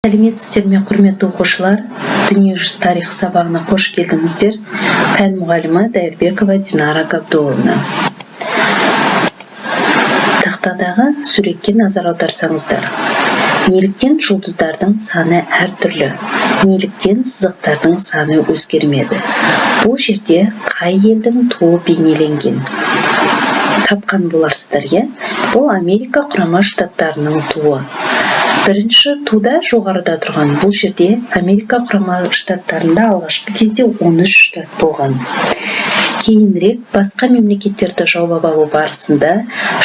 Сәлеметсіздер ме, құрметті оқушылар? Дүниежүзі тарих сабағына қош келдіңіздер. Пән мұғалімі Дайырбекова Динара Габдулловна. Тақтадағы суретке назар аударсаңыздар. Неліктен жұлдыздардың саны әртүрлі? Неліктен сызықтардың саны өзгермеді? Бұл жерде қай елдің туы бейнеленген? Тапқан боларсыздар, иә? Бұл Америка құрама штаттарының туы. Бірінші туда жоғарыда тұрған. Бұл жерде Америка құрама штаттарында алғашқы кезде 13 штат болған. Кейінірек басқа мемлекеттерді жаулап алу барысында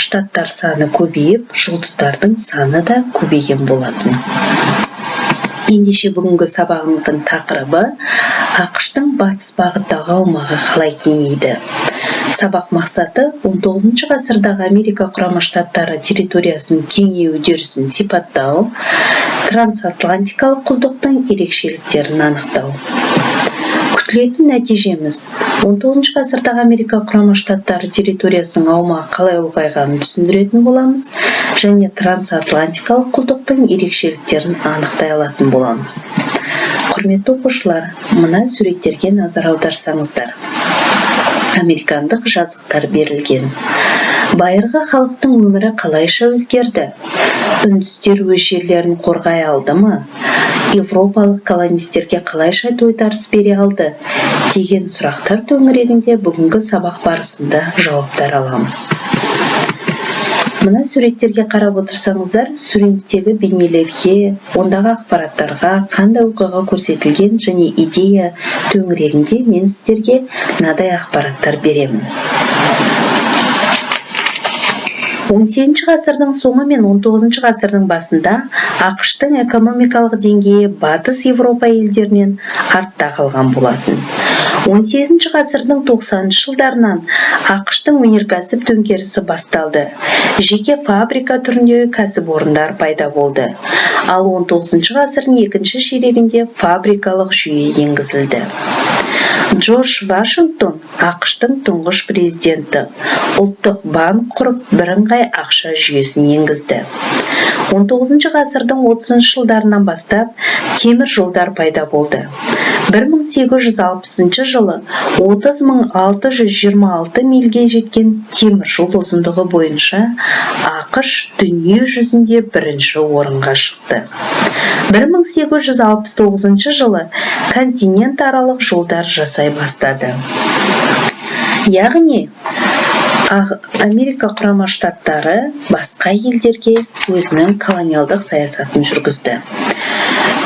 штаттар саны көбейіп, жұлдыздардың саны да көбейген болатын. Ендеше бүгінгі сабағымыздың тақырыбы ақш-тың батыс бағыттағы аумағы қалай кеңейді. Сабақ мақсаты 19 ғасырдағы Америка құрама штаттары территориясының кеңею үдерісін сипаттау, трансатлантикалық құлдықтың ерекшеліктерін анықтау. Күтілетін нәтижеміз 19 ғасырдағы Америка құрама штаттары территориясының аумағы қалай ұлғайғанын түсіндіретін боламыз және трансатлантикалық құлдықтың ерекшеліктерін анықтай алатын боламыз. Құрметті оқушылар, мына суреттерге назар аударсаңыздар. Американдық жазықтар берілген. Байырғы халықтың өмірі қалайша өзгерді? Үндістер өз жерлерін қорғай алды ма? Европалық колонистерге қалайша тойтарыс бере алды? Деген сұрақтар төңірегінде бүгінгі сабақ барысында жауаптар аламыз. Мына суреттерге қарап отырсаңыздар, суреттегі бейнелерге, ондағы ақпараттарға қандай оқиға көрсетілген және идея төңірегінде мен сіздерге мынадай ақпараттар беремін. 18 ғасырдың соңы мен 19 ғасырдың басында ақш-тың экономикалық деңгейі батыс Европа елдерінен артта қалған болатын. 18 ғасырдың 90 жылдарынан ақш-тың өнеркәсіп төңкерісі басталды. Жеке фабрика түріндегі кәсіпорындар пайда болды. Ал 19 ғасырдың екінші ширегінде фабрикалық жүйе енгізілді. Джордж Вашингтон ақш-тың тұңғыш президенті, ұлттық банк құрып, бірыңғай ақша жүйесін енгізді. 19 ғасырдың 30 жылдарынан бастап темір жолдар пайда болды. 1860 жылы 30.626 мильге жеткен темір жол ұзындығы бойынша ақш дүние жүзінде бірінші орынға шықты. 1869 жылы континент аралық жолдар жасай бастады. Яғни, Америка құрама штаттары басқа елдерге өзінің колониалдық саясатын жүргізді.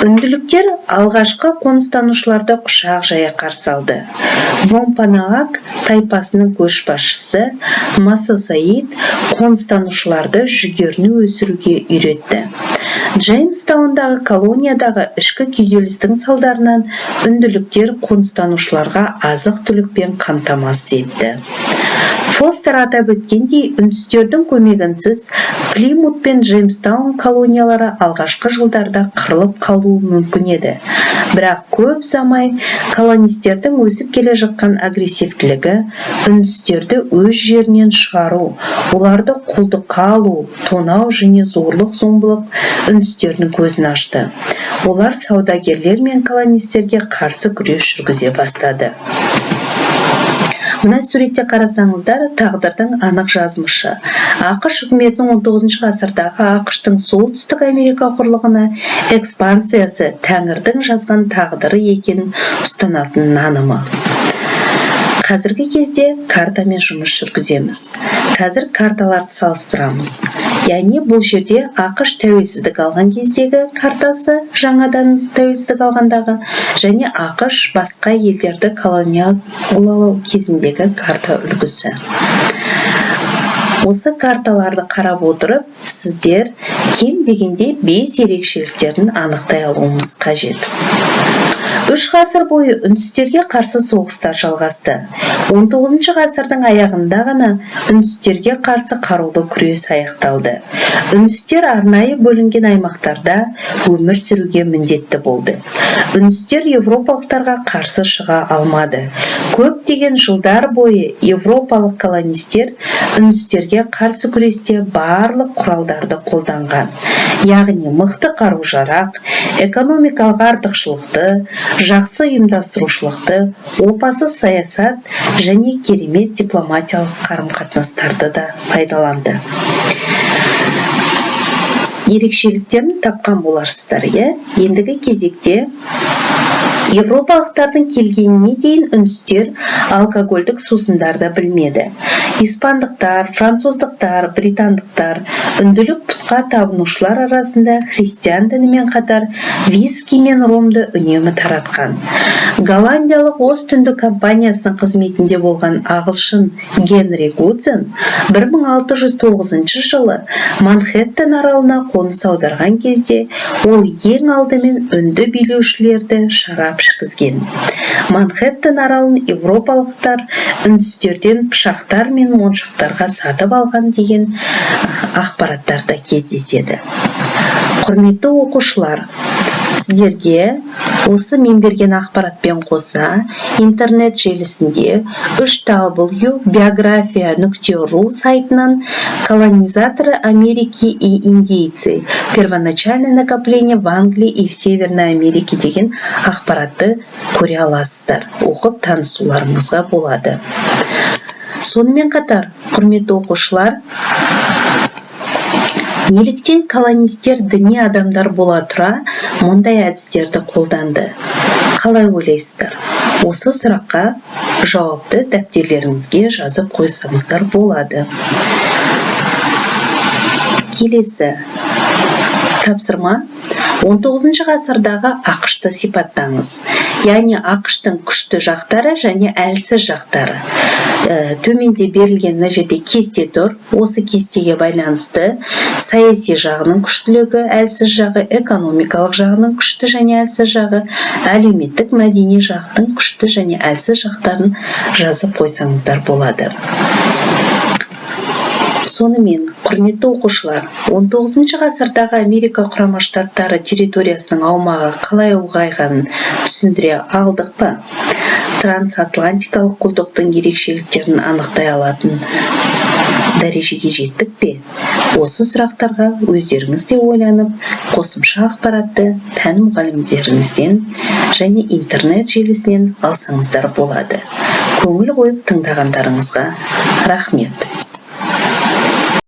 Үнділіктер алғашқы қоныстанушыларды құшақ жая қарсы алды. Вомпанаак тайпасының көшбасшысы Масо Саид қоныстанушыларды жүгеріні өсіруге үйретті. Джеймстаундағы колониядағы ішкі күйзелістің салдарынан үнділіктер қоныстанушыларға азық-түлікпен қамтамасыз етті. Фостер атап өткендей, үндістердің көмегінсіз Плимут пен Джеймстаун колониялары алғашқы жылдарда қырылып қалуы мүмкін еді. Бірақ көп замай колонистердің өсіп келе жатқан агрессивтілігі үндістерді өз жерінен шығару, оларды құлдыққа алу, тонау және зорлық-зомбылық үндістердің көзін ашты. Олар саудагерлер мен колонистерге қарсы күрес жүргізе бастады. Мына суретте қарасаңыздар, тағдырдың анық жазмышы. ақш үкіметінің 19 ғасырдағы ақш-тың солтүстік Америка құрлығына экспансиясы тәңірдің жазған тағдыры екенін ұстанатын нанымы. Қазіргі кезде картамен жұмыс жүргіземіз. Қазір карталарды салыстырамыз. Яғни бұл жерде ақш тәуелсіздік алған кездегі картасы, жаңадан тәуелсіздік алғандағы, және ақш басқа елдерді колониялау кезіндегі карта үлгісі. Осы карталарды қарап отырып, сіздер кем дегенде 5 ерекшеліктерін анықтай алуымыз қажет. 3 ғасыр бойы үндістерге қарсы соғыстар жалғасты. 19 ғасырдың аяғында ғана үндістерге қарсы қарулы күрес аяқталды. Үндістер арнайы бөлінген аймақтарда өмір сүруге міндетті болды. Үндістер европалықтарға қарсы шыға алмады. Көптеген жылдар бойы европалық колонистер үндістерге қарсы күресте барлық құралдарды қолданған. Яғни мықты қару-жарақ, экономикалық артықшылықты, жақсы ұйымдастырушылықты, опасыз саясат және керемет дипломатиялық қарым-қатынастарды да пайдаланды. Ерекшеліктерін тапқан боларсыздар, ендігі кезекте Европалықтардың келгеніне дейін үндістер алкогольдік сусындарды білмеді. Испандықтар, француздықтар, британдықтар үнділік пұтқа табынушылар арасында христиан дінімен қатар виски мен ромды үнемі таратқан. Голландиялық Ост-үнді компаниясының қызметінде болған ағылшын Генри Гудзен 1609 жылы Манхэттен аралына қоныс аударған кезде ол ең алдымен үнді билеушілерді шарап ішкізген. Манхэттен аралын европалықтар үндістерден пышақтар мен моншақтарға сатып алған деген ақпараттарда кездеседі. Құрметті оқушылар, сіздерге осы мен берген ақпаратпен қоса интернет желісінде www.biografia.ru сайтынан колонизаторы Америки и индейцы, первоначальное накопление в Англии и в Северной Америке деген ақпаратты көре аласыздар, оқып танысуларыңызға болады. Сонымен қатар, құрметті оқушылар, неліктен колонистер діни адамдар бола тұра мұндай әдістерді қолданды? Қалай ойлайсыздар? Осы сұраққа жауапты дәптерлеріңізге жазып қойсаңыздар болады. Келесі тапсырма 19 ғасырдағы ақшты сипаттаңыз. Яғни ақштың күшті жақтары және әлсіз жақтары. Төменде берілген мына жерде кесте тұр. Осы кестеге байланысты саяси жағының күштілігі, әлсіз жағы, экономикалық жағының күшті және әлсіз жағы, әлеуметтік мәдени жақтың күшті және әлсіз жақтарын жазып қойсаңыздар болады. Сонымен, құрметті оқушылар, 19 ғасырдағы Америка құрама штаттары территориясының аумағы қалай ұлғайғанын түсіндіре алдық па? Трансатлантикалық құлдықтың ерекшеліктерін анықтай алатын дәрежеге жеттік пе? Осы сұрақтарға өздеріңіз де ойланып, қосымша ақпаратты пән мұғалімдеріңізден және интернет желісінен алсаңыздар болады. Көңіл қойып тыңдағандарыңызға рахмет.